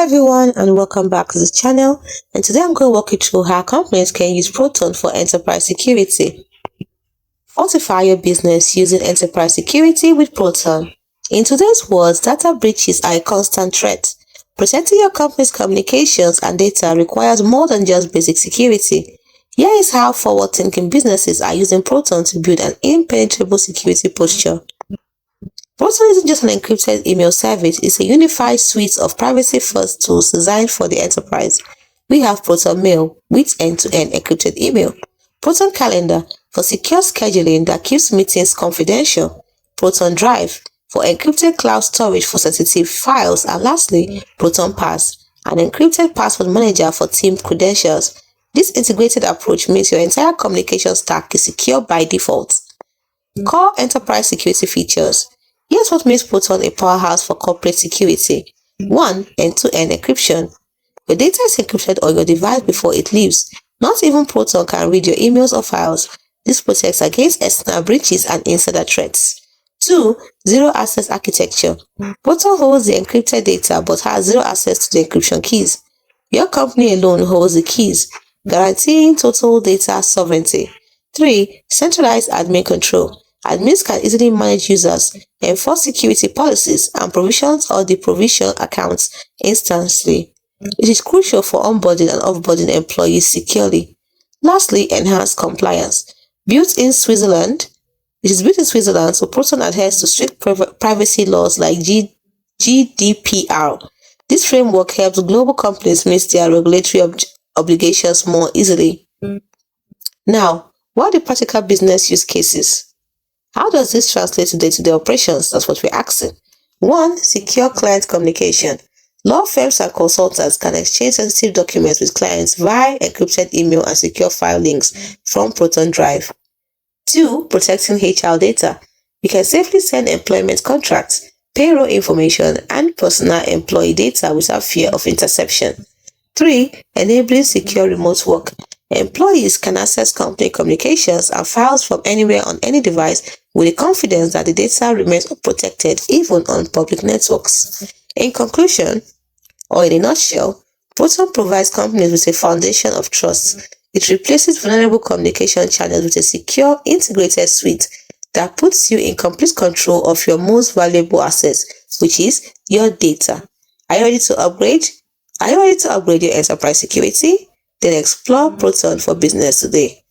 Everyone, and welcome back to the channel. And today I'm going to walk you through how companies can use Proton for enterprise security. Fortify your business using enterprise security with Proton. In today's world, data breaches are a constant threat. Protecting your company's communications and data requires more than just basic security. Here is how forward-thinking businesses are using Proton to build an impenetrable security posture. Proton isn't just an encrypted email service, it's a unified suite of privacy-first tools designed for the enterprise. We have Proton Mail with end-to-end encrypted email, Proton Calendar for secure scheduling that keeps meetings confidential, Proton Drive for encrypted cloud storage for sensitive files, and lastly, Proton Pass, an encrypted password manager for team credentials. This integrated approach means your entire communication stack is secure by default. Core enterprise security features. Here's what makes Proton a powerhouse for corporate security. 1. End-to-end encryption. Your data is encrypted on your device before it leaves. Not even Proton can read your emails or files. This protects against external breaches and insider threats. 2. Zero access architecture. Proton holds the encrypted data but has zero access to the encryption keys. Your company alone holds the keys, guaranteeing total data sovereignty. 3. Centralized admin control. Admins can easily manage users, enforce security policies, and provisions or deprovision accounts instantly. It is crucial for onboarding and offboarding employees securely. Lastly, enhanced compliance. It is built in Switzerland, so Proton adheres to strict privacy laws like GDPR. This framework helps global companies meet their regulatory obligations more easily. Now, what are the practical business use cases? How does this translate to day-to-day operations? That's what we're asking. 1. Secure client communication. Law firms and consultants can exchange sensitive documents with clients via encrypted email and secure file links from Proton Drive. 2. Protecting HR data. You can safely send employment contracts, payroll information, and personal employee data without fear of interception. 3. Enabling secure remote work. Employees can access company communications and files from anywhere on any device with the confidence that the data remains protected even on public networks. In conclusion, or in a nutshell, Proton provides companies with a foundation of trust. It replaces vulnerable communication channels with a secure, integrated suite that puts you in complete control of your most valuable asset, which is your data. Are you ready to upgrade? Are you ready to upgrade your enterprise security? Then explore Proton for business today.